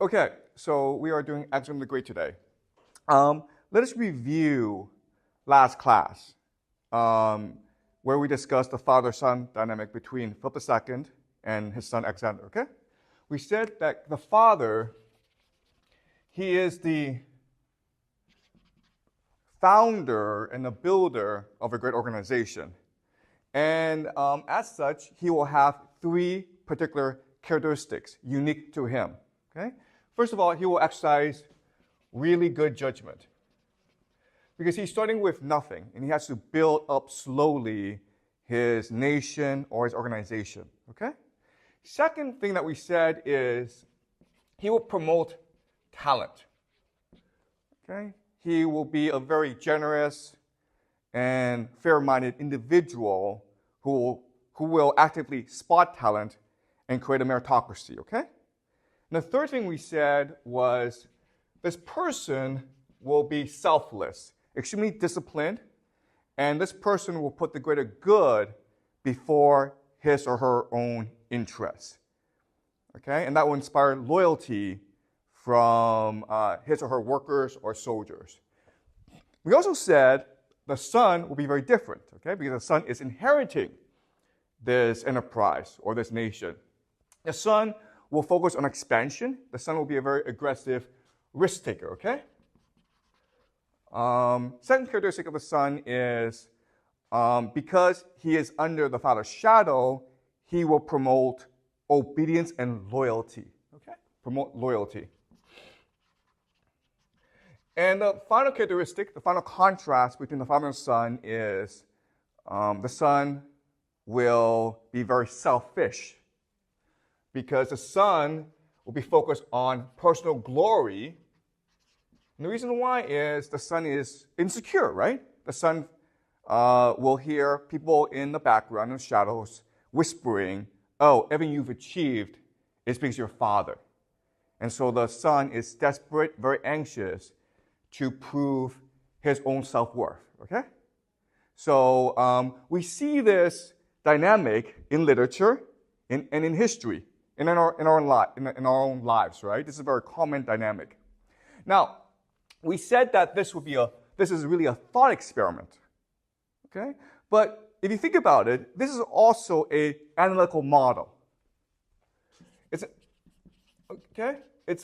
Okay, so we are doing Alexandre the Great today. Let us review last class, where we discussed the father-son dynamic between Philip II and his son Alexander, okay? We said that the father, he is the founder and the builder of a great organization. And as such, he will have three particular characteristics unique to him, okay? First of all, he will exercise really good judgment because he's starting with nothing and he has to build up slowly his nation or his organization, okay? Second thing that we said is he will promote talent, okay? He will be a very generous and fair-minded individual who will actively spot talent and create a meritocracy, okay? And the third thing we said was this person will be selfless, extremely disciplined, and this person will put the greater good before his or her own interests, okay? And that will inspire loyalty from his or her workers or soldiers. We also said the son will be very different, okay? Because the son is inheriting this enterprise or this nation. The son will focus on expansion. The son will be a very aggressive risk taker, okay? Second characteristic of the son is because he is under the father's shadow, he will promote obedience and loyalty, okay? Promote loyalty. And the final characteristic, the final contrast between the father and son is the son will be very selfish because the son will be focused on personal glory. And the reason why is the son is insecure, right? The son will hear people in the background, in the shadows, whispering, oh, everything you've achieved is because of your father. And so the son is desperate, very anxious to prove his own self-worth, okay? So we see this dynamic in literature and in history, and in our own lives, right? This is a very common dynamic. Now, we said that this is really a thought experiment, okay? But if you think about it, this is also an analytical model. It's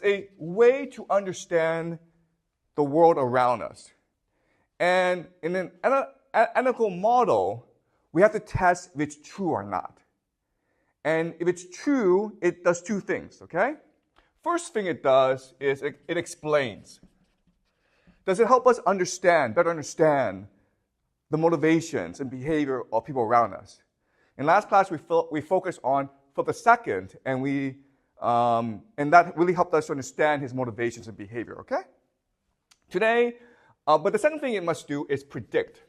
a way to understand the world around us. And in an analytical model, we have to test if it's true or not. And if it's true, it does two things, okay? First thing it does is it explains. Does it help us better understand the motivations and behavior of people around us? In last class, we focused on Philip II, and that really helped us to understand his motivations and behavior, okay? Today, but the second thing it must do is predict.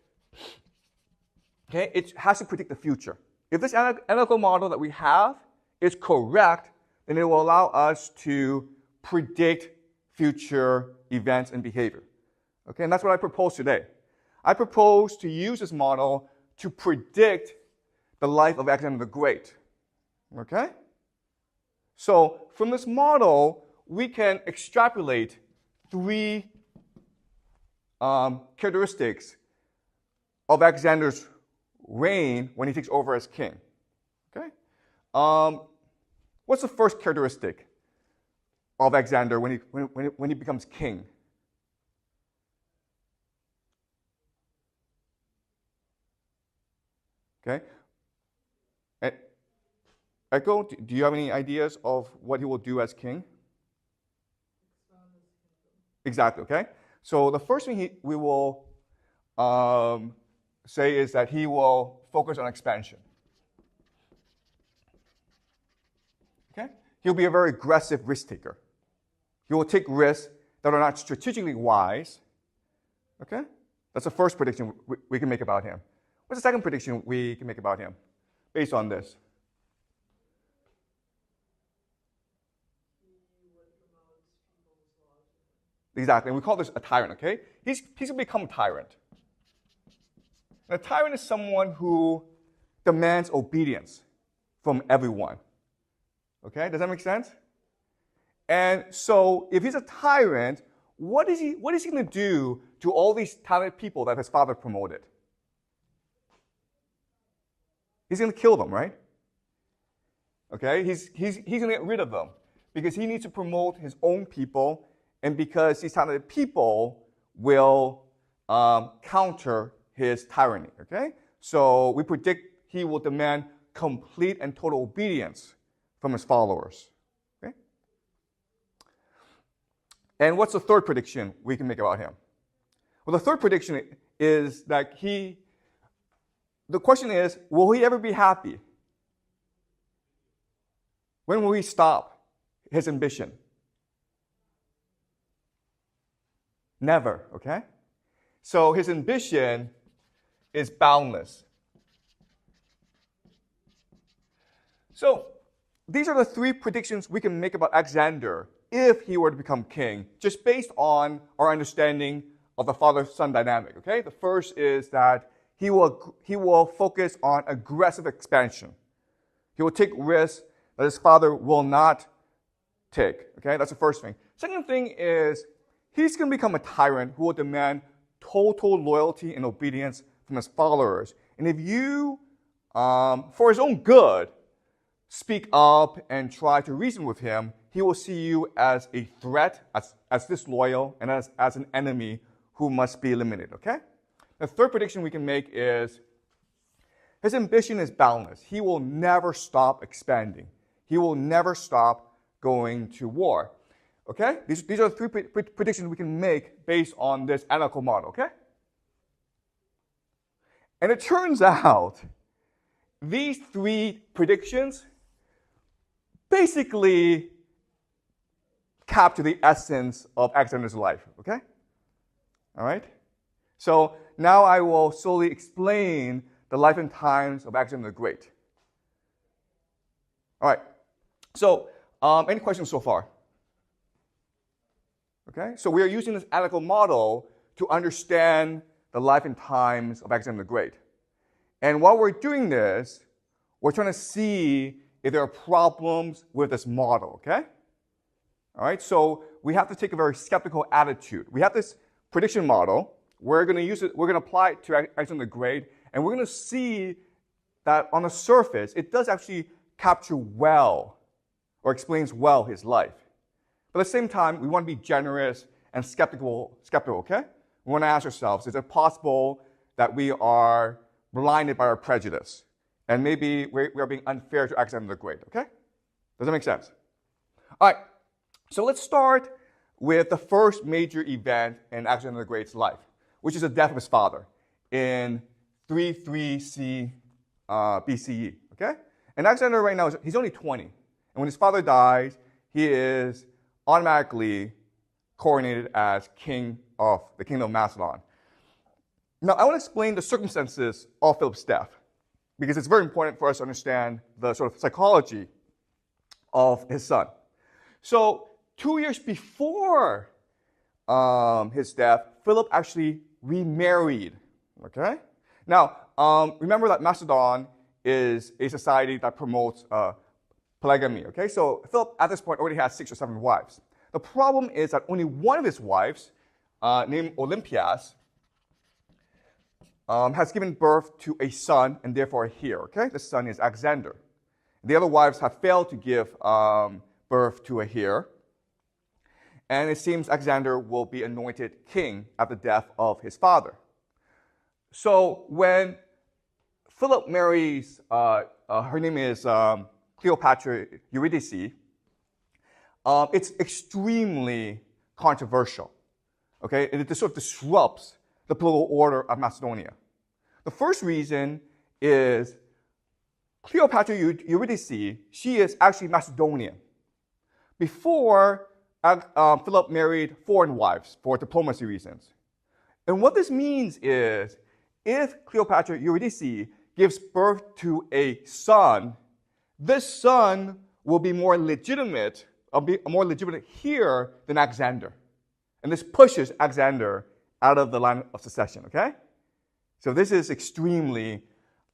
Okay, it has to predict the future. If this analytical model that we have is correct, then it will allow us to predict future events and behavior. Okay, and that's what I propose today. I propose to use this model to predict the life of Alexander the Great. Okay? So from this model, we can extrapolate three characteristics of Alexander's reign when he takes over as king. Okay? What's the first characteristic of Alexander when he becomes king? Okay? Echo, do you have any ideas of what he will do as king? Exactly, okay? So the first thing we will say is that he will focus on expansion. Okay? He'll be a very aggressive risk taker. He will take risks that are not strategically wise. Okay? That's the first prediction we can make about him. What's the second prediction we can make about him based on this? Exactly, and we call this a tyrant, okay? He's going to become a tyrant. And a tyrant is someone who demands obedience from everyone. Okay, does that make sense? And so if he's a tyrant, what is he going to do to all these talented people that his father promoted? He's going to kill them, right? Okay, he's going to get rid of them because he needs to promote his own people, and because these talented people will counter his tyranny. Okay, so we predict he will demand complete and total obedience from his followers. Okay, and what's the third prediction we can make about him? Well, the third prediction is that the question is, will he ever be happy? When will he stop his ambition? Never, okay? So his ambition is boundless. So these are the three predictions we can make about Alexander if he were to become king, just based on our understanding of the father-son dynamic, okay? The first is that he will focus on aggressive expansion. He will take risks that his father will not take. Okay, that's the first thing. Second thing is he's going to become a tyrant who will demand total loyalty and obedience from his followers. And if you, for his own good, speak up and try to reason with him, he will see you as a threat, as disloyal, and as an enemy who must be eliminated. Okay? The third prediction we can make is his ambition is boundless. He will never stop expanding. He will never stop going to war. Okay? These are the three predictions we can make based on this analytical model. Okay? And it turns out these three predictions basically capture the essence of Alexander's life. Okay? All right? So now I will slowly explain the life and times of Alexander the Great. All right. So, any questions so far? Okay. So we are using this analytical model to understand the life and times of Alexander the Great. And while we're doing this, we're trying to see if there are problems with this model. Okay. All right. So we have to take a very skeptical attitude. We have this prediction model. We're going to use it. We're going to apply it to Alexander the Great, and we're going to see that on the surface, it does actually capture well or explains well his life. But at the same time, we want to be generous and skeptical, okay? We want to ask ourselves, is it possible that we are blinded by our prejudice? And maybe we are being unfair to Alexander the Great, okay? Does that make sense? All right, so let's start with the first major event in Alexander the Great's life, which is the death of his father in 33 BCE, okay? And Alexander right now, he's only 20. And when his father dies, he is automatically coronated as king of the kingdom of Macedon. Now, I want to explain the circumstances of Philip's death, because it's very important for us to understand the sort of psychology of his son. So, 2 years before his death, Philip actually remarried, okay? Now, remember that Macedon is a society that promotes polygamy, okay? So Philip, at this point, already has 6 or 7 wives. The problem is that only one of his wives, named Olympias, has given birth to a son and therefore a heir, okay? The son is Alexander. The other wives have failed to give birth to a heir. And it seems Alexander will be anointed king at the death of his father. So when Philip marries, her name is Cleopatra Eurydice, it's extremely controversial. Okay, and it sort of disrupts the political order of Macedonia. The first reason is Cleopatra Eurydice, she is actually Macedonian. Before, Philip married foreign wives for diplomacy reasons. And what this means is, if Cleopatra Eurydice gives birth to a son, this son will be more legitimate here than Alexander. And this pushes Alexander out of the line of succession, okay? So this is extremely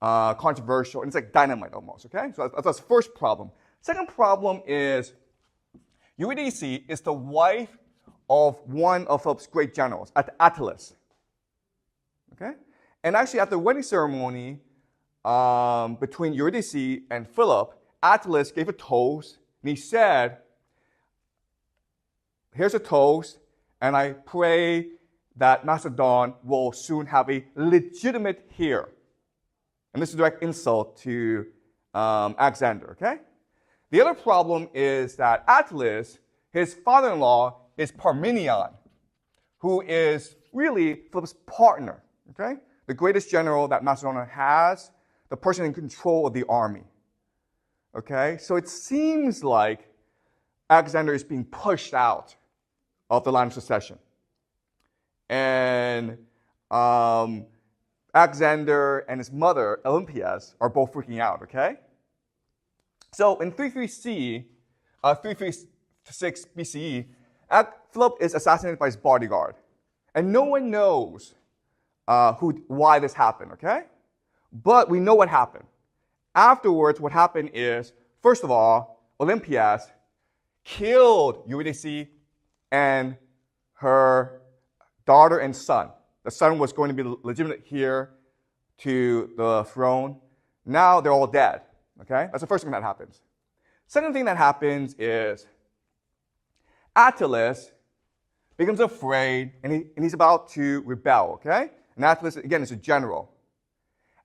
controversial, and it's like dynamite almost, okay? So that's the first problem. Second problem is Eurydice is the wife of one of Philip's great generals, Attalus. Okay? And actually, at the wedding ceremony between Eurydice and Philip, Attalus gave a toast, and he said, here's a toast, and I pray that Macedon will soon have a legitimate heir. And this is a direct insult to Alexander, okay? The other problem is that Attalus, his father-in-law, is Parmenião, who is really Philip's partner, okay? The greatest general that Macedonia has, the person in control of the army, okay? So it seems like Alexander is being pushed out of the line of succession. And Alexander and his mother, Olympias, are both freaking out, okay? So in 336 BCE, Philip is assassinated by his bodyguard. And no one knows why this happened, okay? But we know what happened. Afterwards, what happened is, first of all, Olympias killed Eurydice and her daughter and son. The son was going to be legitimate heir to the throne. Now they're all dead. Okay? That's the first thing that happens. Second thing that happens is Attalus becomes afraid and he's about to rebel. Okay? And Attalus, again, is a general.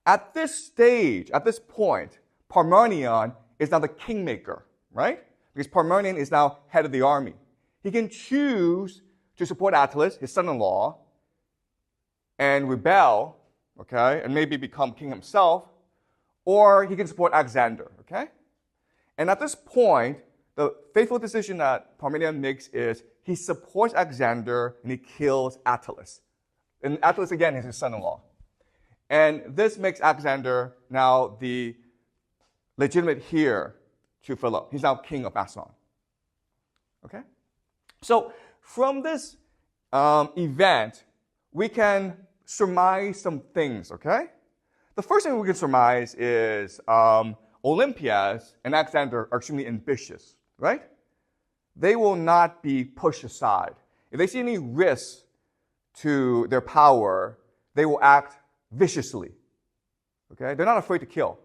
At this stage, at this point, Parmenião is now the kingmaker, right? Because Parmenião is now head of the army. He can choose to support Attalus, his son-in-law, and rebel, okay, and maybe become king himself, or he can support Alexander, okay? And at this point, the faithful decision that Parmenião makes is he supports Alexander and he kills Attalus. And Attalus, again, is his son-in-law. And this makes Alexander now the legitimate heir to Philip. He's now king of Macedon. Okay? So from this event, we can surmise some things, okay? The first thing we can surmise is Olympias and Alexander are extremely ambitious, right? They will not be pushed aside. If they see any risk to their power, they will act viciously, okay? They're not afraid to kill.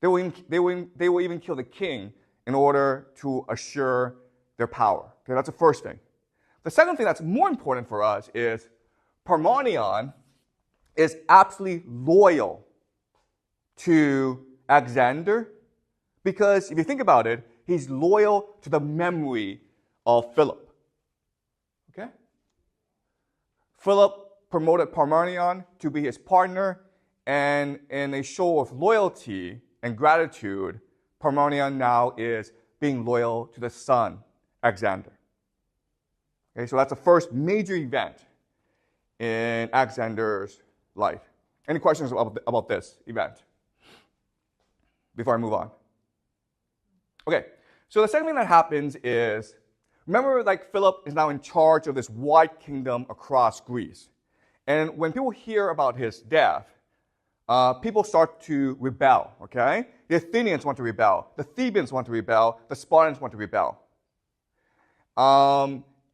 They will even kill the king in order to assure their power. Okay, that's the first thing. The second thing that's more important for us is Parmenião is absolutely loyal to Alexander because if you think about it, he's loyal to the memory of Philip. Okay? Philip promoted Parmenião to be his partner, and in a show of loyalty and gratitude, Parmenião now is being loyal to the son, Alexander. Okay, so that's the first major event in Alexander's life. Any questions about this event before I move on? Okay, so the second thing that happens is, remember, like Philip is now in charge of this wide kingdom across Greece. And when people hear about his death, people start to rebel, okay? The Athenians want to rebel. The Thebans want to rebel. The Spartans want to rebel.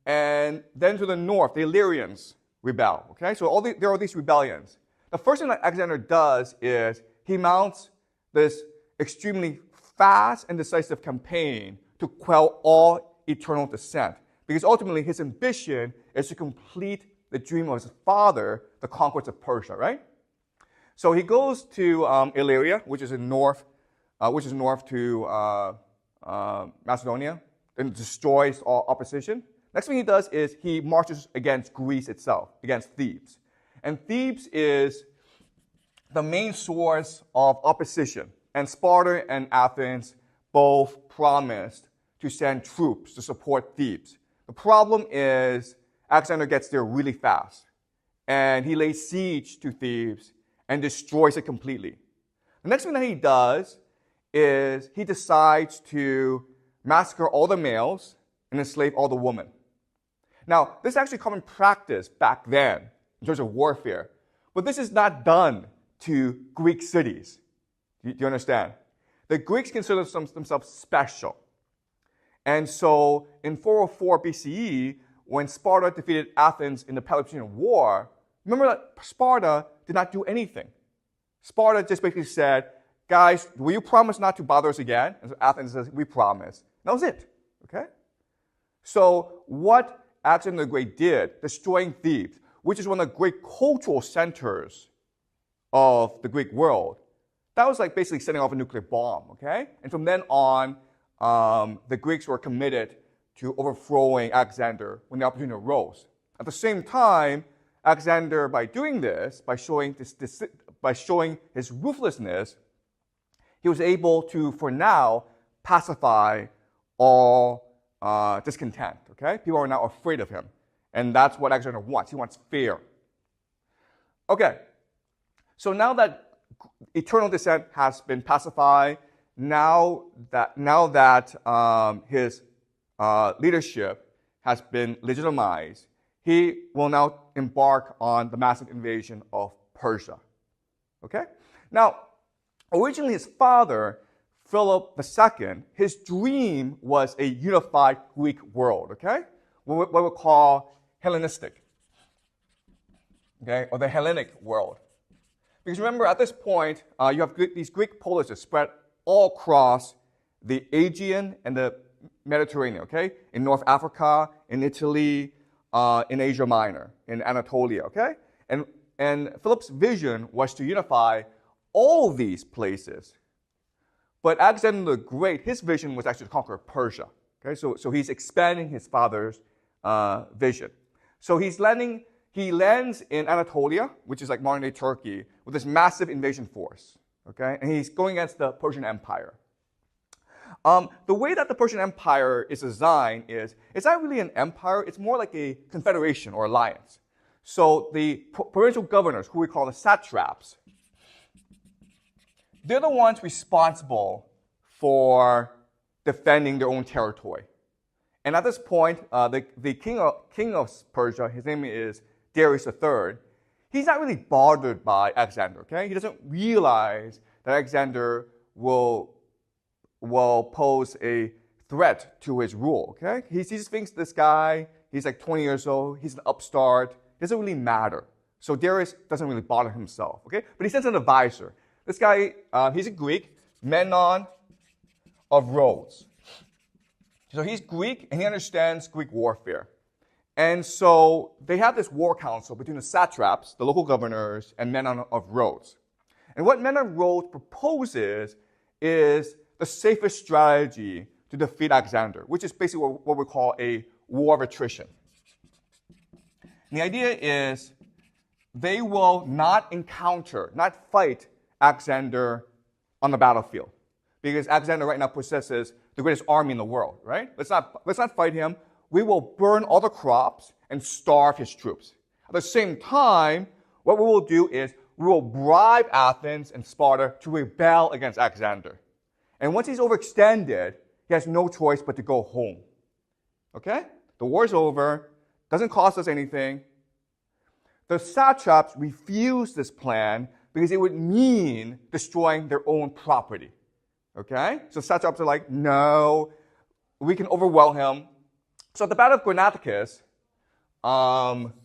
And then to the north, the Illyrians rebel, okay? So there are these rebellions. The first thing that Alexander does is he mounts this extremely fast and decisive campaign to quell all eternal dissent. Because ultimately, his ambition is to complete the dream of his father, the conquest of Persia, right? So he goes to Illyria, which is north to Macedonia, and destroys all opposition. Next thing he does is he marches against Greece itself, against Thebes. And Thebes is the main source of opposition. And Sparta and Athens both promised to send troops to support Thebes. The problem is Alexander gets there really fast. And he lays siege to Thebes and destroys it completely. The next thing that he does is he decides to massacre all the males and enslave all the women. Now, this is actually common practice back then in terms of warfare. But this is not done to Greek cities. Do you understand? The Greeks consider themselves special. And so in 404 BCE, when Sparta defeated Athens in the Peloponnesian War, remember that Sparta did not do anything. Sparta just basically said, guys, will you promise not to bother us again? And so Athens says, we promise. That was it. Okay? So what Alexander the Great did, destroying Thebes, which is one of the great cultural centers of the Greek world, that was like basically setting off a nuclear bomb, okay? And from then on, the Greeks were committed to overthrowing Alexander when the opportunity arose. At the same time, Alexander, by doing this, by showing his ruthlessness, he was able to, for now, pacify all discontent, okay? People are now afraid of him. And that's what Alexander wants. He wants fear. Okay, so now that eternal descent has been pacified, now that his leadership has been legitimized, he will now embark on the massive invasion of Persia. Okay? Now, originally his father, Philip II, his dream was a unified Greek world, okay? What we call Hellenistic, okay? Or the Hellenic world. Because remember, at this point, you have these Greek polises spread all across the Aegean and the Mediterranean, okay? In North Africa, in Italy, in Asia Minor, in Anatolia, okay? And Philip's vision was to unify all these places. But Alexander the Great, his vision was actually to conquer Persia, okay? So he's expanding his father's vision. So he lands in Anatolia, which is like modern-day Turkey, with this massive invasion force, okay? And he's going against the Persian Empire. The way that the Persian Empire is designed is, it's not really an empire, it's more like a confederation or alliance. So the provincial governors, who we call the satraps, they're the ones responsible for defending their own territory. And at this point, the king of Persia, his name is Darius III, he's not really bothered by Alexander, okay? He doesn't realize that Alexander will pose a threat to his rule, okay? He just thinks this guy, he's like 20 years old, he's an upstart, doesn't really matter. So Darius doesn't really bother himself, okay? But he sends an advisor. This guy, he's a Greek, Menon of Rhodes. So he's Greek, and he understands Greek warfare. And so they have this war council between the satraps, the local governors, and Menon of Rhodes. And what Menon of Rhodes proposes is the safest strategy to defeat Alexander, which is basically what we call a war of attrition. And the idea is they will not fight Alexander on the battlefield, because Alexander right now possesses the greatest army in the world, right? Let's not fight him. We will burn all the crops and starve his troops. At the same time, what we will do is we will bribe Athens and Sparta to rebel against Alexander. And once he's overextended, he has no choice but to go home. Okay? The war's over. Doesn't cost us anything. The satraps refuse this plan because it would mean destroying their own property. Okay? So satraps are like, no, we can overwhelm him. So at the Battle of Granatius,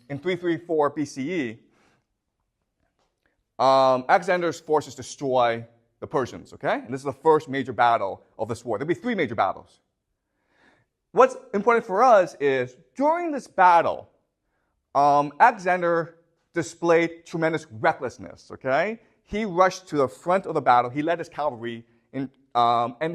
in 334 BCE, Alexander's forces destroy the Persians, okay? And this is the first major battle of this war. There'll be 3 major battles. What's important for us is, during this battle, Alexander displayed tremendous recklessness, okay? He rushed to the front of the battle. He led his cavalry, and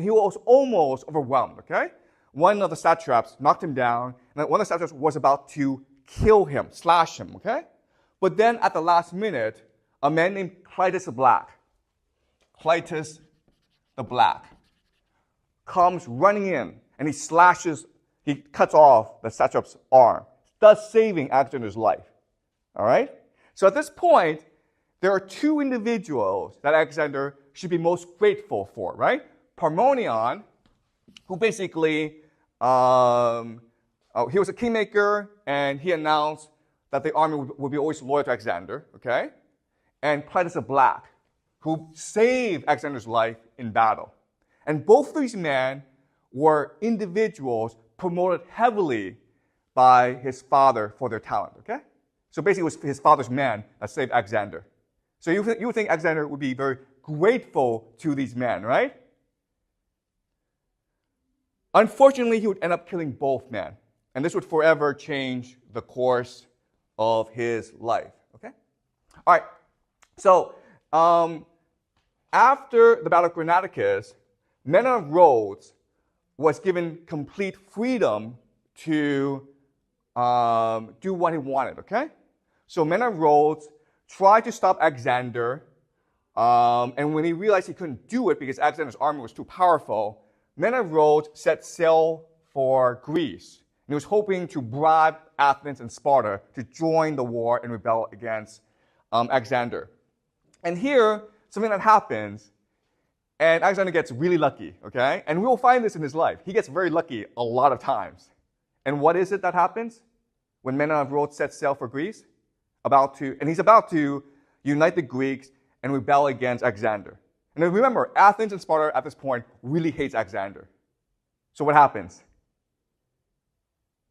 he was almost overwhelmed, okay? One of the satraps knocked him down, and one of the satraps was about to kill him, slash him, okay? But then at the last minute, a man named Clytus the Black, comes running in, and he cuts off the satrap's arm, thus saving Alexander's life. All right? So at this point, there are 2 individuals that Alexander should be most grateful for, right? Parmenion, who basically, he was a kingmaker, and he announced that the army would be always loyal to Alexander, okay? And Clytus the Black, who saved Alexander's life in battle. And both of these men were individuals promoted heavily by his father for their talent, okay? So basically, it was his father's men that saved Alexander. So you would think Alexander would be very grateful to these men, right? Unfortunately, he would end up killing both men. And this would forever change the course of his life, okay? All right, so after the Battle of Granadicus, Men of Rhodes was given complete freedom to do what he wanted, okay? So Men of Rhodes tried to stop Alexander, and when he realized he couldn't do it because Alexander's army was too powerful, Men of Rhodes set sail for Greece. And he was hoping to bribe Athens and Sparta to join the war and rebel against Alexander. And here, something that happens, and Alexander gets really lucky, okay? And we will find this in his life. He gets very lucky a lot of times. And what is it that happens when Men of Rhodes set sail for Greece? He's about to unite the Greeks and rebel against Alexander. And then remember, Athens and Sparta at this point really hates Alexander. So what happens?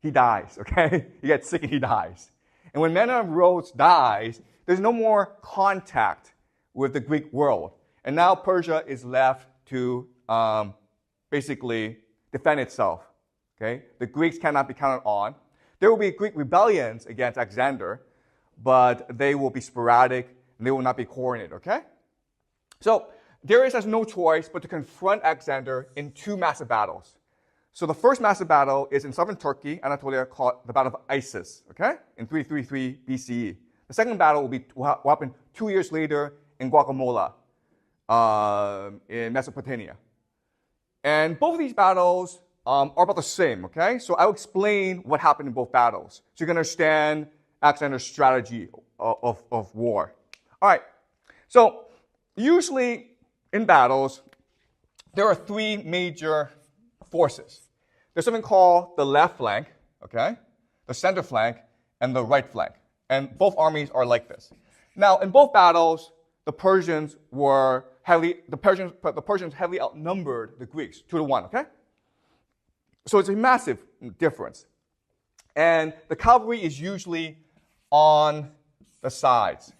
He dies, okay? He gets sick and he dies. And when Men of Rhodes dies, there's no more contact with the Greek world. And now Persia is left to basically defend itself, okay? The Greeks cannot be counted on. There will be Greek rebellions against Alexander, but they will be sporadic and they will not be coordinated, okay? So Darius has no choice but to confront Alexander in two massive battles. So the first massive battle is in southern Turkey, Anatolia, called the Battle of Issus, okay, in 333 BCE. The second battle will happen 2 years later in Gaugamela, in Mesopotamia. And both of these battles are about the same, okay? So I'll explain what happened in both battles so you can understand Alexander's strategy of war. All right, so usually in battles, there are three major forces. There's something called the left flank, okay, the center flank, and the right flank. And both armies are like this. Now, in both battles, the Persians heavily outnumbered the Greeks, 2-1, okay? So it's a massive difference. And the cavalry is usually on the sides.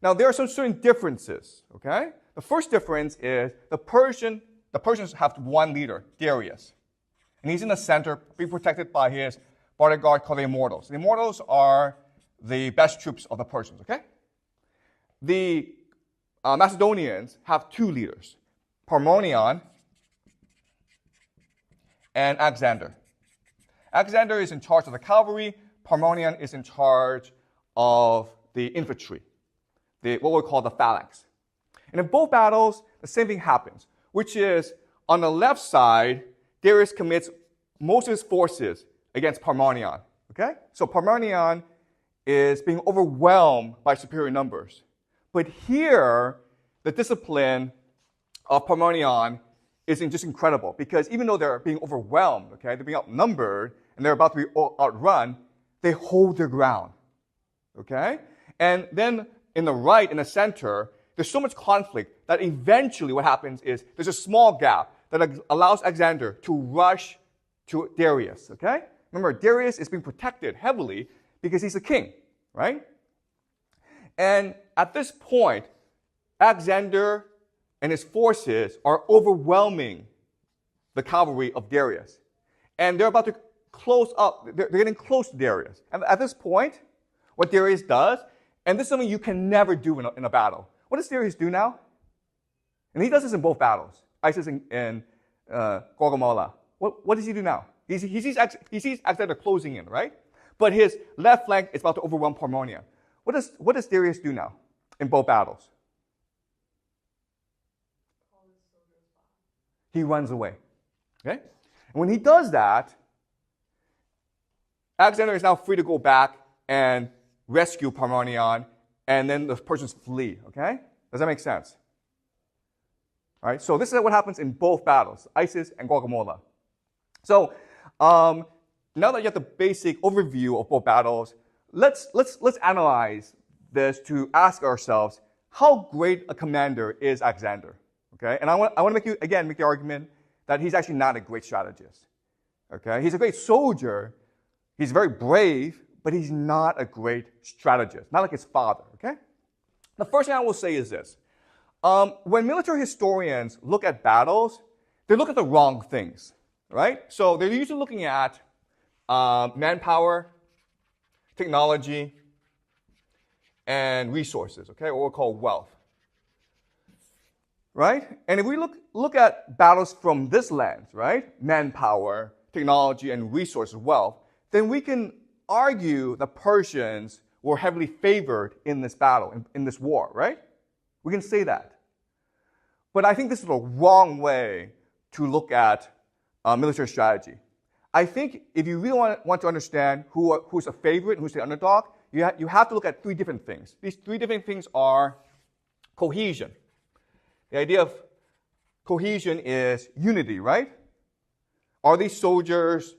Now, there are some certain differences, okay? The first difference is the Persians have one leader, Darius. And he's in the center, being protected by his bodyguard called the Immortals. The Immortals are the best troops of the Persians, okay? The Macedonians have two leaders, Parmenion and Alexander. Alexander is in charge of the cavalry. Parmenion is in charge of the infantry, what we call the phalanx. And in both battles, the same thing happens, which is on the left side, Darius commits most of his forces against Parmenion. Okay? So Parmenion is being overwhelmed by superior numbers. But here, the discipline of Parmenion is just incredible because even though they're being overwhelmed, okay, they're being outnumbered and they're about to be outrun, they hold their ground. Okay? And then in the right, in the center, there's so much conflict that eventually what happens is there's a small gap that allows Alexander to rush to Darius, okay? Remember, Darius is being protected heavily because he's a king, right? And at this point, Alexander and his forces are overwhelming the cavalry of Darius. And they're about to close up, they're getting close to Darius. And at this point, what Darius does, and this is something you can never do in a battle. What does Darius do now? And he does this in both battles. Isis and Gaugamela. What does he do now? He sees Alexander closing in, right? But his left flank is about to overwhelm Parmenion. What does Darius do now in both battles? He runs away. Okay? And when he does that, Alexander is now free to go back and rescue Parmenion, and then the Persians flee. Okay? Does that make sense? All right, so this is what happens in both battles, Isis and Gaugamela. So now that you have the basic overview of both battles, let's analyze this to ask ourselves, how great a commander is Alexander? Okay, and I want to make the argument that he's actually not a great strategist. Okay? He's a great soldier. He's very brave, but he's not a great strategist, not like his father. Okay? The first thing I will say is this. When military historians look at battles, they look at the wrong things, right? So they're usually looking at manpower, technology, and resources, okay, or what we call wealth, right? And if we look at battles from this lens, right, manpower, technology, and resources, wealth, then we can argue the Persians were heavily favored in this battle, in this war, right? We can say that. But I think this is the wrong way to look at military strategy. I think if you really want to understand who's a favorite and who's the underdog, you have to look at three different things. These three different things are cohesion. The idea of cohesion is unity, right? Are these soldiers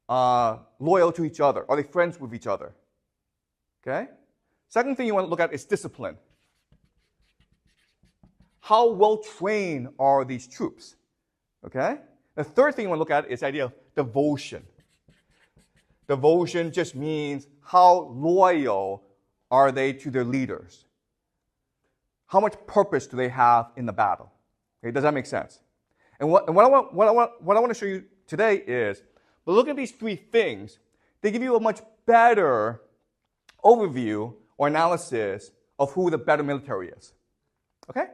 loyal to each other? Are they friends with each other? Okay? Second thing you want to look at is discipline. How well trained are these troops? Okay? The third thing you want to look at is the idea of devotion. Devotion just means how loyal are they to their leaders? How much purpose do they have in the battle? Okay, does that make sense? And what I want to show you today is, but look at these three things. They give you a much better overview or analysis of who the better military is. Okay?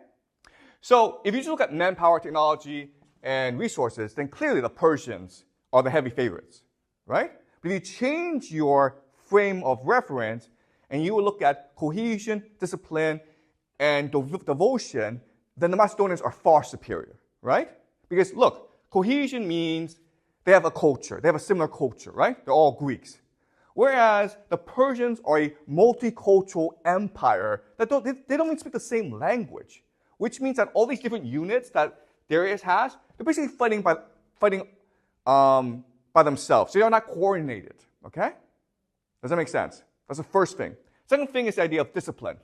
So if you just look at manpower, technology, and resources, then clearly the Persians are the heavy favorites, right? But if you change your frame of reference and you will look at cohesion, discipline, and devotion, then the Macedonians are far superior, right? Because look, cohesion means they have a culture. They have a similar culture, right? They're all Greeks. Whereas the Persians are a multicultural empire that they don't even speak the same language, which means that all these different units that Darius has, they're basically fighting by themselves. So they're not coordinated, okay? Does that make sense? That's the first thing. Second thing is the idea of discipline.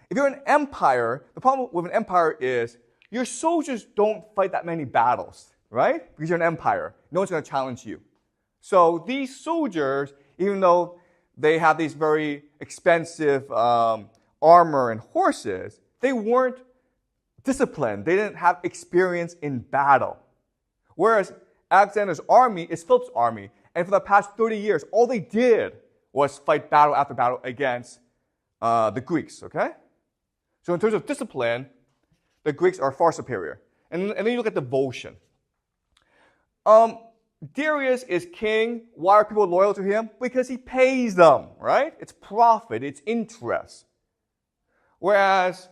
If you're an empire, the problem with an empire is your soldiers don't fight that many battles, right? Because you're an empire. No one's going to challenge you. So these soldiers, even though they have these very expensive armor and horses, they weren't disciplined. They didn't have experience in battle. Whereas Alexander's army is Philip's army. And for the past 30 years, all they did was fight battle after battle against the Greeks, okay? So in terms of discipline, the Greeks are far superior. And then you look at devotion. Darius is king. Why are people loyal to him? Because he pays them, right? It's profit, it's interest. Whereas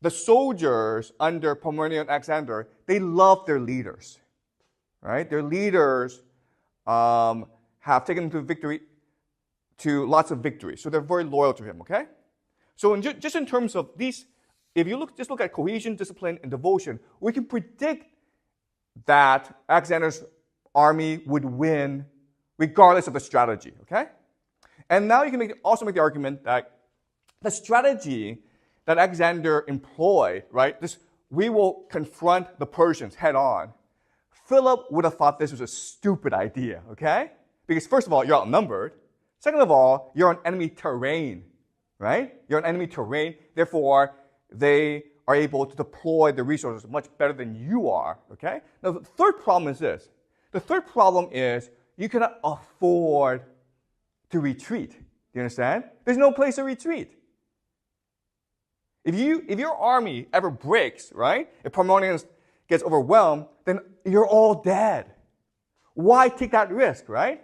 the soldiers under Parmenião and Alexander, they love their leaders, right? Their leaders have taken them to lots of victories. So they're very loyal to him, okay? So just in terms of these, if you just look at cohesion, discipline, and devotion, we can predict that Alexander's army would win regardless of the strategy, okay? And now you can also make the argument that the strategy that Alexander employed, right, we will confront the Persians head on. Philip would have thought this was a stupid idea, okay? Because first of all, you're outnumbered. Second of all, you're on enemy terrain, right? You're on enemy terrain. Therefore, they are able to deploy the resources much better than you are, okay? Now, the third problem is this. The third problem is you cannot afford to retreat. Do you understand? There's no place to retreat. If your army ever breaks, right? If Parmenion gets overwhelmed, then you're all dead. Why take that risk, right?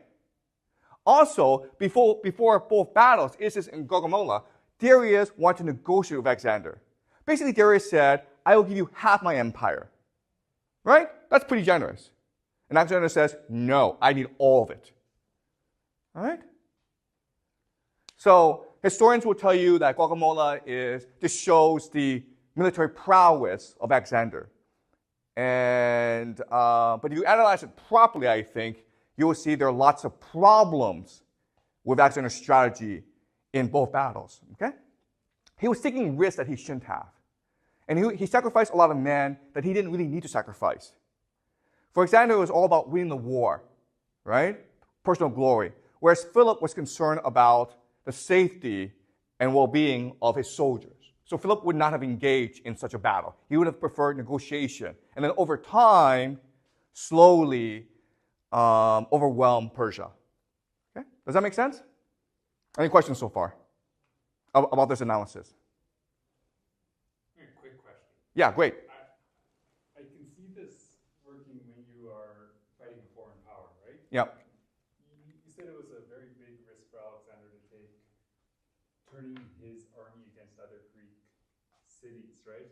Also, before both battles, Isis and Gaugamela, Darius wanted to negotiate with Alexander. Basically, Darius said, I will give you half my empire. Right? That's pretty generous. And Alexander says, no, I need all of it. All right? So historians will tell you that Gaugamela just shows the military prowess of Alexander. And but if you analyze it properly, I think, you will see there are lots of problems with Alexander's strategy in both battles. Okay? He was taking risks that he shouldn't have. And he sacrificed a lot of men that he didn't really need to sacrifice. For Alexander, it was all about winning the war, right? Personal glory. Whereas Philip was concerned about the safety and well-being of his soldiers. So Philip would not have engaged in such a battle. He would have preferred negotiation. And then over time, slowly overwhelm Persia. Okay? Does that make sense? Any questions so far about this analysis? Quick question. Yeah, great. I can see this working when you are fighting a foreign power, right? Yeah. You said it was a very big risk for Alexander to take, turning his army against other Greek cities, right?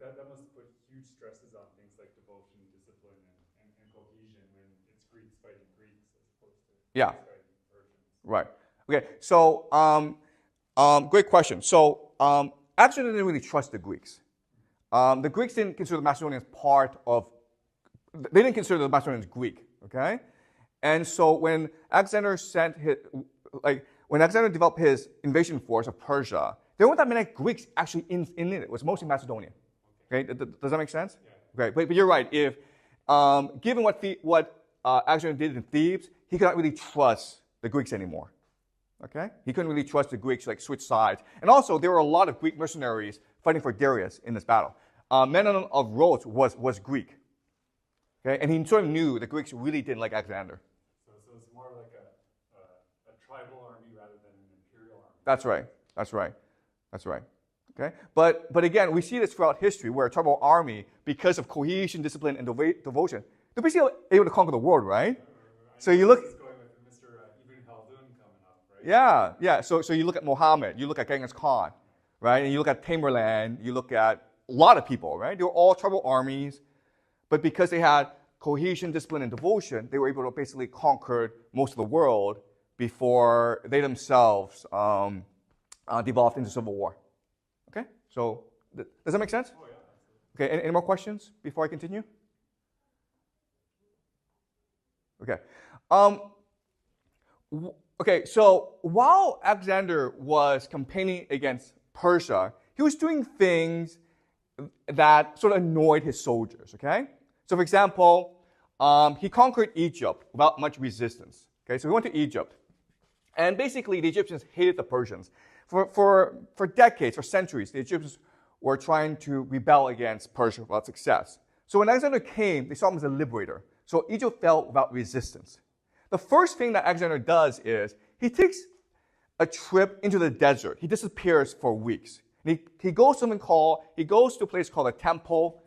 That must put huge stresses on things like devotion, discipline, and cohesion when it's Greeks fighting Greeks as opposed to Greeks fighting Persians. Right. Okay. So, great question. So, Alexander didn't really trust the Greeks. The Greeks didn't consider the Macedonians they didn't consider the Macedonians Greek. Okay. And so when Alexander developed his invasion force of Persia, there weren't that many Greeks actually in it. It was mostly Macedonian. Okay, does that make sense? Yeah. Great, but you're right. If given what Alexander did in Thebes, he could not really trust the Greeks anymore. Okay, he couldn't really trust the Greeks, like switch sides. And also, there were a lot of Greek mercenaries fighting for Darius in this battle. Menon of Rhodes was Greek. Okay, and he sort of knew the Greeks really didn't like Alexander. So it's more like a tribal army rather than an imperial army. That's right. Okay, but again, we see this throughout history, where a tribal army, because of cohesion, discipline, and devotion, they're basically able to conquer the world, right? So you look. This is going with Mr. Ibn Khaldun coming up, right? Yeah. So you look at Muhammad, you look at Genghis Khan, right? And you look at Tamerlane, you look at a lot of people, right? They were all tribal armies, but because they had cohesion, discipline, and devotion, they were able to basically conquer most of the world before they themselves devolved into civil war. Okay, so does that make sense? Oh, yeah. Okay, any more questions before I continue? Okay. Okay, so while Alexander was campaigning against Persia, he was doing things that sort of annoyed his soldiers, okay? So for example, he conquered Egypt without much resistance. Okay, so he went to Egypt. And basically, the Egyptians hated the Persians. For decades, for centuries, the Egyptians were trying to rebel against Persia without success. So when Alexander came, they saw him as a liberator. So Egypt fell without resistance. The first thing that Alexander does is he takes a trip into the desert. He disappears for weeks. And he goes to a place called the Temple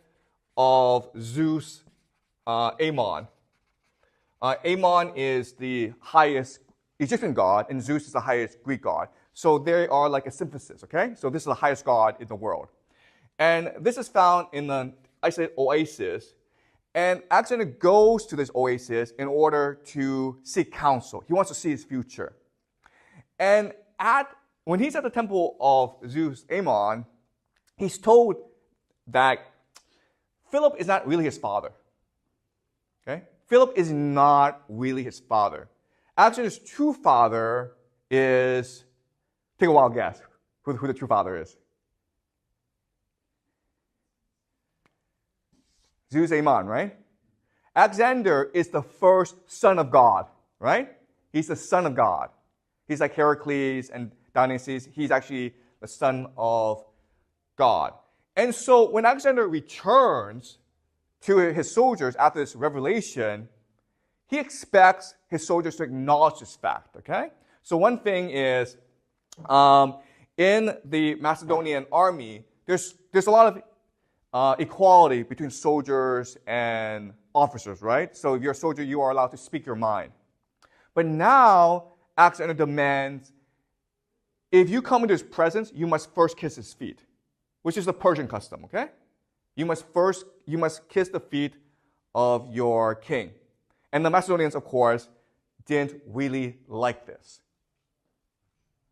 of Zeus Ammon. Ammon is the highest Egyptian god, and Zeus is the highest Greek god. So they are like a synthesis, okay? So this is the highest god in the world. And this is found in an isolated oasis. And Alexander goes to this oasis in order to seek counsel. He wants to see his future. And when he's at the temple of Zeus Ammon, he's told that Philip is not really his father. Okay? Philip is not really his father. Alexander's true father is, take a wild guess who the true father is. Zeus Ammon, right? Alexander is the first son of God, right? He's the son of God. He's like Heracles and Dionysus. He's actually the son of God. And so when Alexander returns to his soldiers after this revelation, he expects his soldiers to acknowledge this fact, okay? So one thing is, in the Macedonian army, there's a lot of equality between soldiers and officers, right? So if you're a soldier, you are allowed to speak your mind. But now, Alexander demands, if you come into his presence, you must first kiss his feet, which is the Persian custom, okay? You must kiss the feet of your king. And the Macedonians, of course, didn't really like this.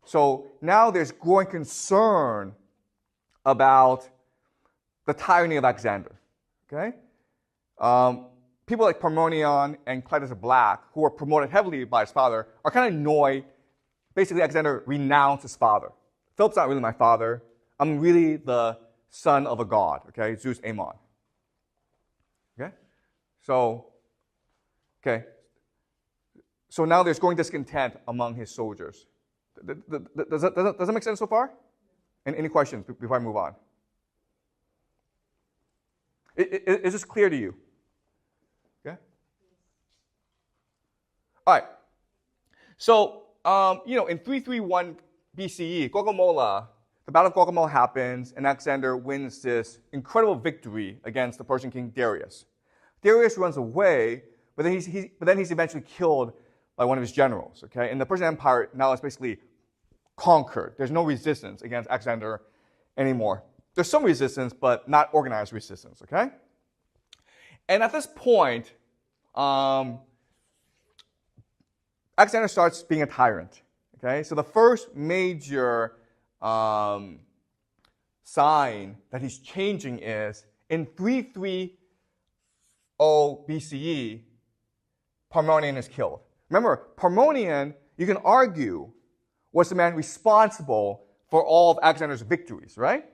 So now there's growing concern about the tyranny of Alexander. Okay? People like Parmenião and Cletus the Black, who were promoted heavily by his father, are kind of annoyed. Basically, Alexander renounced his father. Philip's not really my father. I'm really the son of a god, okay? Zeus Ammon. So, okay. So now there's growing discontent among his soldiers. Does that make sense so far? And any questions before I move on? Is this clear to you? Okay. All right. So, in 331 BCE, Gaugamela, the Battle of Gaugamela happens, and Alexander wins this incredible victory against the Persian king Darius. Darius runs away, but then he's eventually killed by one of his generals. Okay, and the Persian Empire now is basically conquered. There's no resistance against Alexander anymore. There's some resistance, but not organized resistance. Okay, and at this point, Alexander starts being a tyrant. Okay, so the first major sign that he's changing is in 330 BCE, Parmenion is killed. Remember, Parmenion, you can argue, was the man responsible for all of Alexander's victories, right?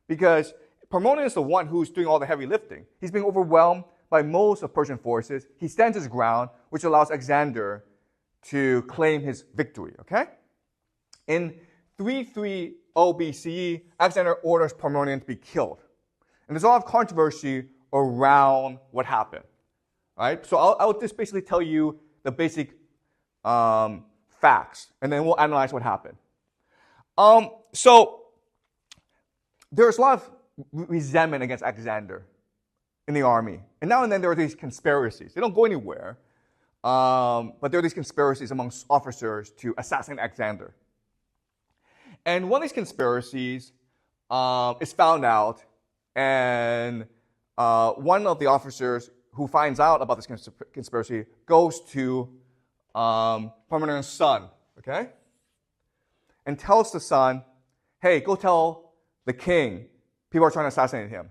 Because Parmenion is the one who's doing all the heavy lifting. He's being overwhelmed by most of Persian forces. He stands his ground, which allows Alexander to claim his victory, okay? In 330 BCE, Alexander orders Parmenion to be killed. And there's a lot of controversy around what happened, right? So I'll just basically tell you the basic facts, and then we'll analyze what happened. So there's a lot of resentment against Alexander in the army. And now and then there are these conspiracies. They don't go anywhere, but there are these conspiracies amongst officers to assassinate Alexander. And one of these conspiracies is found out, and one of the officers who finds out about this conspiracy goes to Parmenion's son, okay? And tells the son, hey, go tell the king people are trying to assassinate him.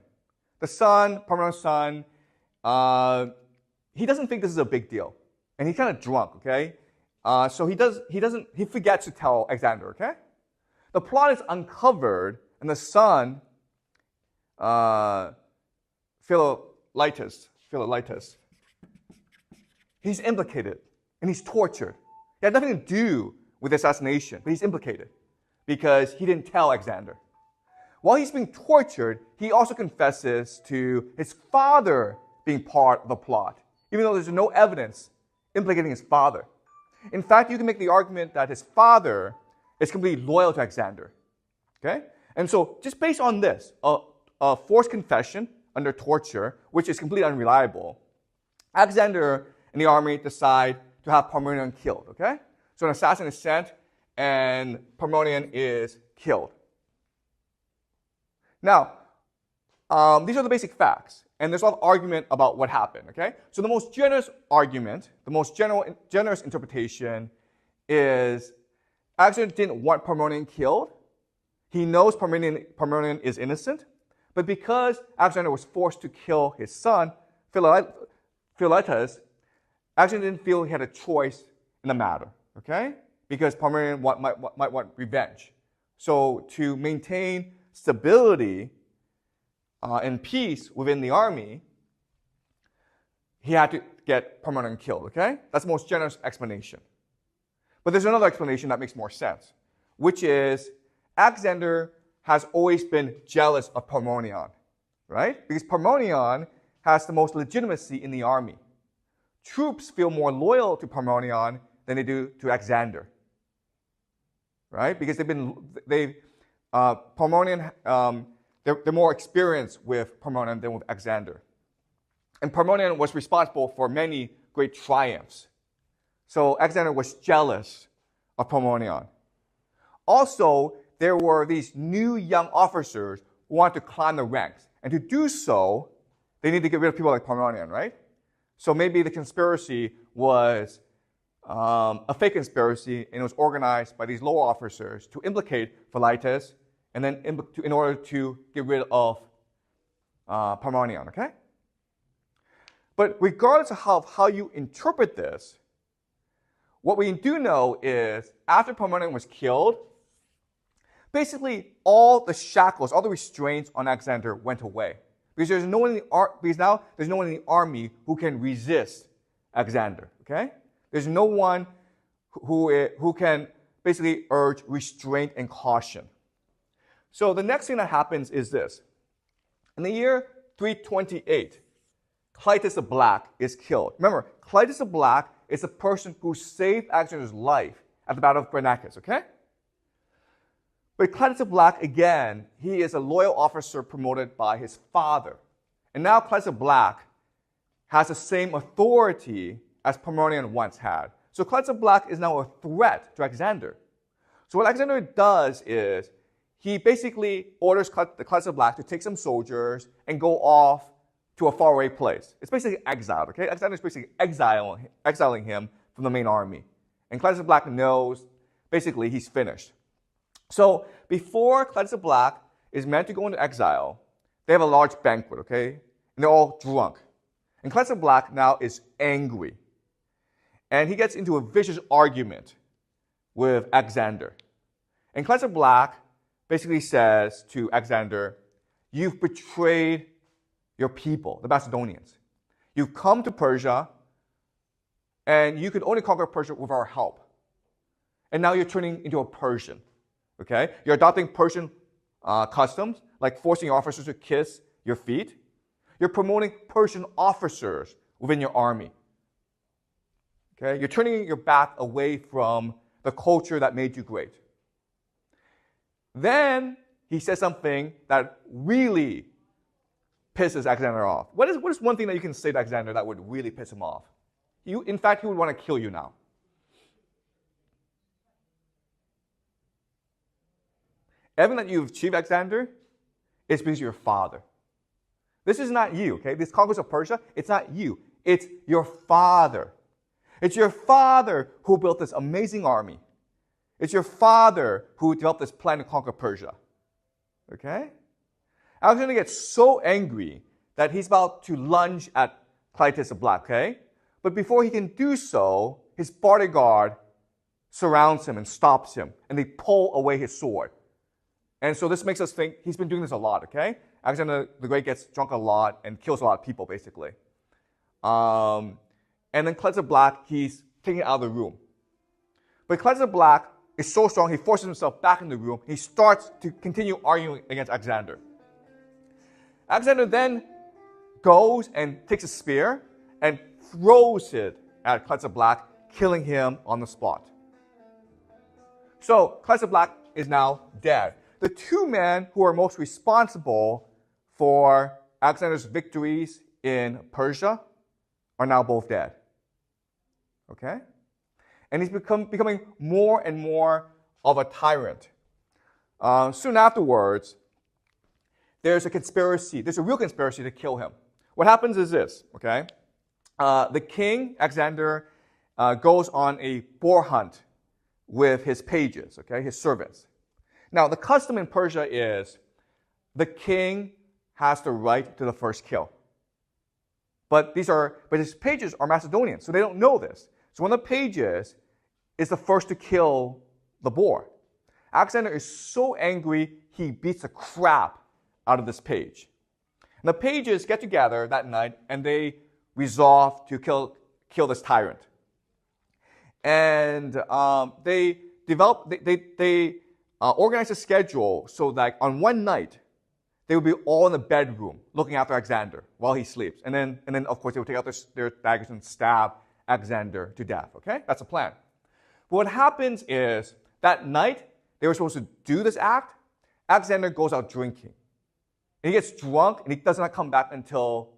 The son, Parmenion's son, he doesn't think this is a big deal. And he's kind of drunk, okay? So he forgets to tell Alexander, okay? The plot is uncovered, and the son, Philolytus, he's implicated, and he's tortured. He had nothing to do with the assassination, but he's implicated because he didn't tell Alexander. While he's being tortured, he also confesses to his father being part of the plot, even though there's no evidence implicating his father. In fact, you can make the argument that his father is completely loyal to Alexander. Okay? And so, just based on this, a forced confession under torture, which is completely unreliable, Alexander and the army decide to have Parmenion killed. Okay? So an assassin is sent, and Parmenion is killed. Now, these are the basic facts, and there's a lot of argument about what happened. Okay? So the most generous argument, the most generous interpretation is Alexander didn't want Parmenion killed. He knows Parmenion is innocent, but because Alexander was forced to kill his son, Philolytus, Alexander didn't feel he had a choice in the matter, okay? Because Parmenion might want revenge. So to maintain stability and peace within the army, he had to get Parmenion killed, okay? That's the most generous explanation. But there's another explanation that makes more sense, which is Alexander has always been jealous of Parmenion, right? Because Parmenion has the most legitimacy in the army. Troops feel more loyal to Parmenion than they do to Alexander, right? Because they're more experienced with Parmenion than with Alexander. And Parmenion was responsible for many great triumphs. So Alexander was jealous of Parmenion. Also, there were these new young officers who wanted to climb the ranks. And to do so, they need to get rid of people like Parmenion, right? So maybe the conspiracy was a fake conspiracy, and it was organized by these low officers to implicate Philolytus, and then in order to get rid of Parmenion, okay? But regardless of how you interpret this, what we do know is after Parmenion was killed, basically all the shackles, all the restraints on Alexander went away. Because now there's no one in the army who can resist Alexander. Okay? There's no one who can basically urge restraint and caution. So the next thing that happens is this. In the year 328, Clytus the Black is killed. Remember, Clytus the Black is the person who saved Alexander's life at the Battle of Brennacus, okay? But Clytus the Black, again, he is a loyal officer promoted by his father. And now Clytus the Black has the same authority as Parmenion once had. So Clytus the Black is now a threat to Alexander. So what Alexander does is he basically orders Clytus the Black to take some soldiers and go off to a faraway place. It's basically exiled, okay? Alexander is basically exiling him from the main army. And Clytus the Black knows, basically, he's finished. So before Clytus the Black is meant to go into exile, they have a large banquet, okay? And they're all drunk. And Clytus the Black now is angry. And he gets into a vicious argument with Alexander. And Clytus the Black basically says to Alexander, you've betrayed your people, the Macedonians. You've come to Persia, and you could only conquer Persia with our help. And now you're turning into a Persian, okay? You're adopting Persian customs, like forcing your officers to kiss your feet. You're promoting Persian officers within your army. Okay? You're turning your back away from the culture that made you great. Then he says something that really pisses Alexander off. What is one thing that you can say to Alexander that would really piss him off? In fact, he would want to kill you now. Everything that you've achieved, Alexander, is because of your father. This is not you, okay? This conquest of Persia, it's not you. It's your father. It's your father who built this amazing army. It's your father who developed this plan to conquer Persia. Okay? Alexander gets so angry that he's about to lunge at Clytus the Black, okay? But before he can do so, his bodyguard surrounds him and stops him, and they pull away his sword. And so this makes us think he's been doing this a lot, okay? Alexander the Great gets drunk a lot and kills a lot of people, basically. And then Clytus the Black, he's taken out of the room. But Clytus the Black is so strong, he forces himself back in the room. He starts to continue arguing against Alexander. Alexander then goes and takes a spear and throws it at Clytus the Black, killing him on the spot. So Clytus the Black is now dead. The two men who are most responsible for Alexander's victories in Persia are now both dead. Okay? And he's becoming more and more of a tyrant. Soon afterwards, there's a real conspiracy to kill him. What happens is this, okay? The king, Alexander, goes on a boar hunt with his pages, okay, his servants. Now, the custom in Persia is the king has the right to the first kill. But his pages are Macedonians, so they don't know this. So one of the pages is the first to kill the boar. Alexander is so angry, he beats the crap out of this page. And the pages get together that night, and they resolve to kill this tyrant. And they organize a schedule so that on one night, they would be all in the bedroom looking after Alexander while he sleeps. And then of course, they would take out their daggers and stab Alexander to death, okay? That's the plan. But what happens is, that night, they were supposed to do this act. Alexander goes out drinking. And he gets drunk, and he does not come back until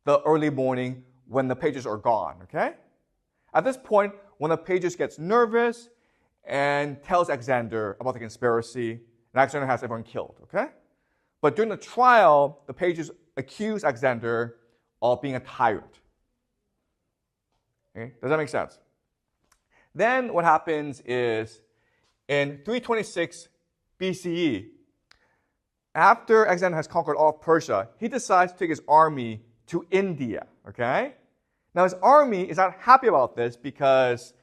the early morning when the pages are gone, okay? At this point, one of the pages gets nervous and tells Alexander about the conspiracy, and Alexander has everyone killed, okay? But during the trial, the pages accuse Alexander of being a tyrant. Okay? Does that make sense? Then what happens is, in 326 BCE, after Alexander has conquered all of Persia, he decides to take his army to India, okay? Now, his army is not happy about this because,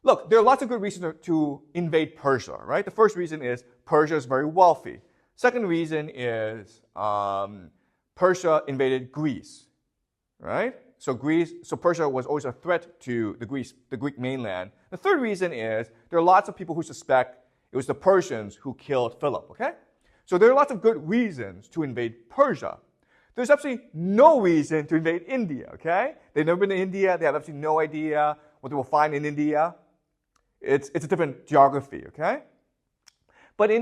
look, there are lots of good reasons to invade Persia, right? The first reason is Persia is very wealthy. Second reason is Persia invaded Greece, right? So Persia was always a threat to the Greek mainland. The third reason is there are lots of people who suspect it was the Persians who killed Philip, okay? So there are lots of good reasons to invade Persia. There's absolutely no reason to invade India, okay? They've never been to India. They have absolutely no idea what they will find in India. It's a different geography, okay? But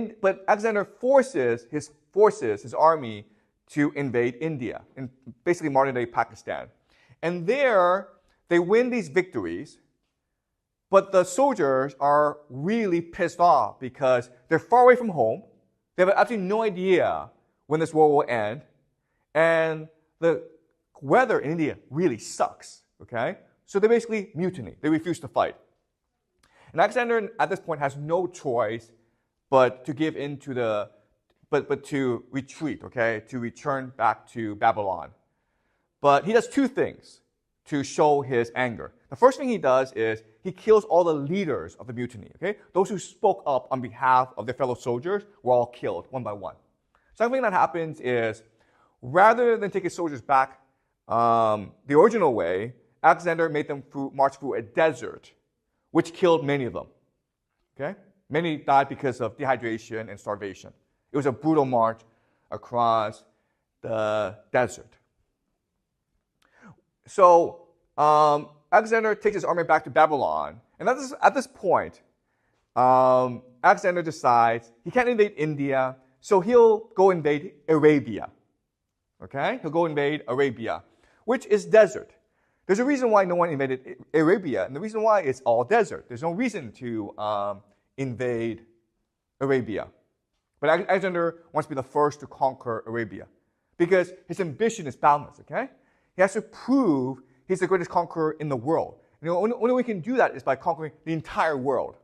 Alexander forces his army to invade India, in basically modern-day Pakistan. And there, they win these victories, but the soldiers are really pissed off because they're far away from home. They have absolutely no idea when this war will end. And the weather in India really sucks, okay? So they basically mutiny. They refuse to fight. And Alexander, at this point, has no choice but to give in to but to retreat, okay? To return back to Babylon. But he does two things to show his anger. The first thing he does is he kills all the leaders of the mutiny, okay? Those who spoke up on behalf of their fellow soldiers were all killed one by one. Second thing that happens is rather than take his soldiers back the original way, Alexander made them march through a desert, which killed many of them, okay? Many died because of dehydration and starvation. It was a brutal march across the desert. So Alexander takes his army back to Babylon. And at this point, Alexander decides he can't invade India, so he'll go invade Arabia. Okay? He'll go invade Arabia, which is desert. There's a reason why no one invaded Arabia, and the reason why it's all desert. There's no reason to invade Arabia. But Alexander wants to be the first to conquer Arabia because his ambition is boundless, okay? He has to prove he's the greatest conqueror in the world. And the only way we can do that is by conquering the entire world.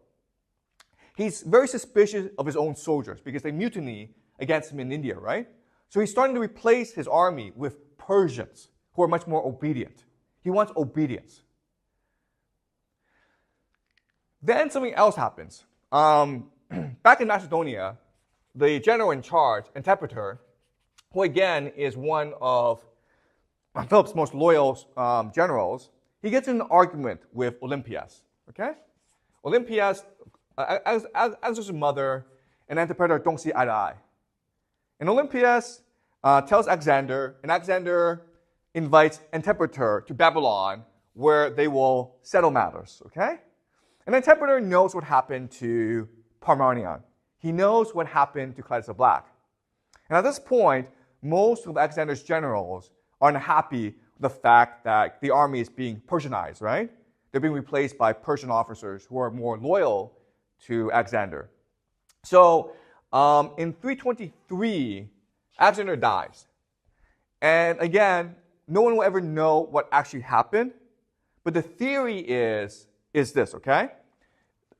He's very suspicious of his own soldiers because they mutiny against him in India, right? So he's starting to replace his army with Persians who are much more obedient. He wants obedience. Then something else happens. Back in Macedonia, the general in charge, Antipater, who again is one of Philip's most loyal generals, he gets in an argument with Olympias. Okay? Olympias, as his mother, and Antipater don't see eye to eye. And Olympias tells Alexander, and Alexander invites Antipater to Babylon, where they will settle matters. Okay? And Antipater knows what happened to Parmenião. He knows what happened to Claudius the Black. And at this point, most of Alexander's generals are unhappy with the fact that the army is being Persianized, right? They're being replaced by Persian officers who are more loyal to Alexander. So in 323, Alexander dies. And again, no one will ever know what actually happened. But the theory is this, okay?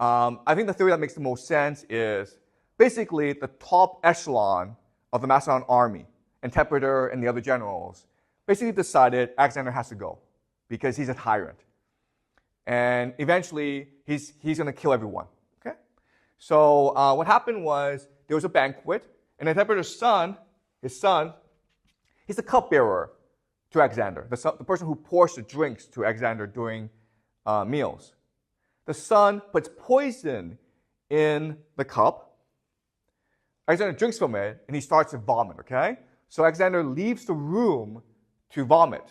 I think the theory that makes the most sense is basically the top echelon of the Macedonian army, Antipater and the other generals, basically decided Alexander has to go because he's a tyrant. And eventually, he's going to kill everyone. Okay? So what happened was there was a banquet, and Antipater's son, he's the cupbearer to Alexander, the person who pours the drinks to Alexander during meals. The son puts poison in the cup. Alexander drinks from it, and he starts to vomit, okay? So Alexander leaves the room to vomit.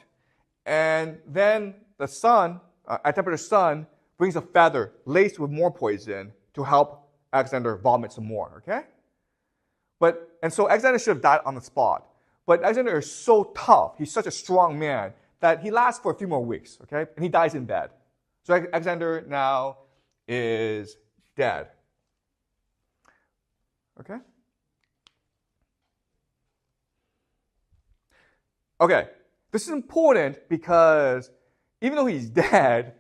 And then the son, Antipater's son, brings a feather laced with more poison to help Alexander vomit some more, okay? And so Alexander should have died on the spot. But Alexander is so tough, he's such a strong man, that he lasts for a few more weeks, okay? And he dies in bed. So Alexander now is dead. Okay? Okay, this is important because even though he's dead,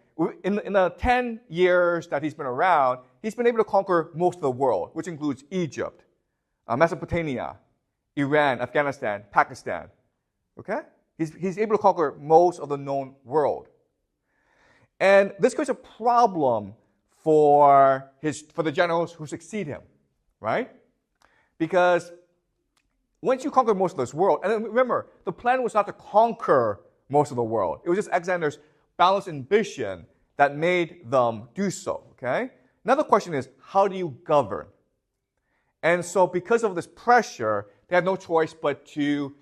in the 10 years that he's been around, he's been able to conquer most of the world, which includes Egypt, Mesopotamia, Iran, Afghanistan, Pakistan. Okay? He's able to conquer most of the known world. And this creates a problem for the generals who succeed him, right? Because once you conquer most of this world, and then remember, the plan was not to conquer most of the world. It was just Alexander's balanced ambition that made them do so, okay? Now the question is, how do you govern? And so because of this pressure, they had no choice but to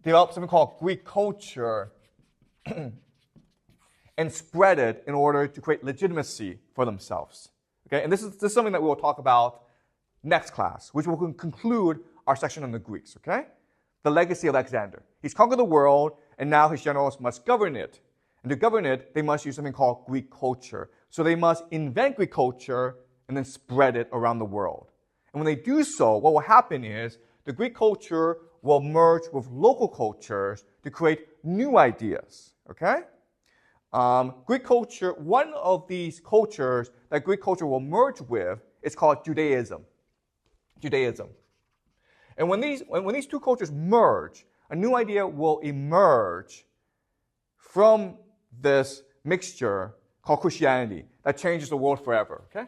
develop something called Greek culture and spread it in order to create legitimacy for themselves. Okay, and this is something that we will talk about next class, which will conclude our section on the Greeks, okay? The legacy of Alexander. He's conquered the world, and now his generals must govern it. And to govern it, they must use something called Greek culture. So they must invent Greek culture and then spread it around the world. And when they do so, what will happen is the Greek culture will merge with local cultures to create new ideas, okay? Greek culture, one of these cultures that Greek culture will merge with is called Judaism. Judaism. And when these two cultures merge, a new idea will emerge from this mixture called Christianity that changes the world forever, okay?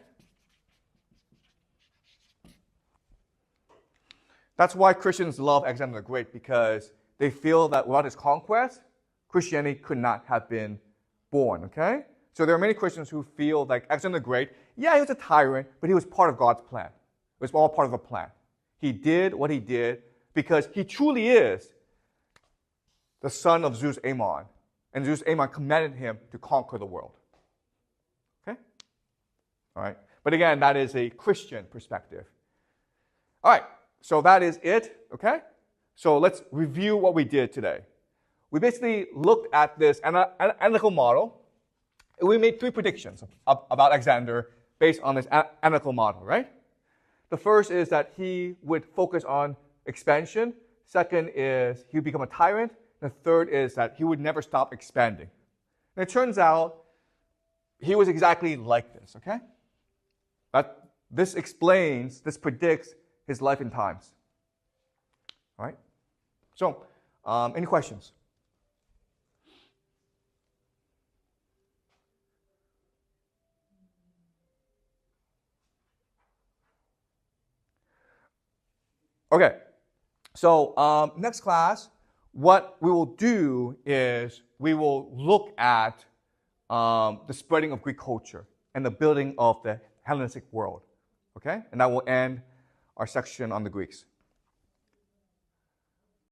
That's why Christians love Alexander the Great, because they feel that without his conquest, Christianity could not have been born, okay? So there are many Christians who feel like Alexander the Great, yeah, he was a tyrant, but he was part of God's plan. It was all part of the plan. He did what he did because he truly is the son of Zeus Ammon. And Zeus Ammon commanded him to conquer the world. Okay? All right. But again, that is a Christian perspective. All right. So that is it. Okay? So let's review what we did today. We basically looked at this analytical model. And we made 3 predictions about Alexander based on this analytical model, right? The first is that he would focus on expansion. Second is he would become a tyrant. The third is that he would never stop expanding. And it turns out he was exactly like this, okay? But this predicts his life and times. All right? So, any questions? Okay, so next class, what we will do is we will look at the spreading of Greek culture and the building of the Hellenistic world. Okay? And that will end our section on the Greeks.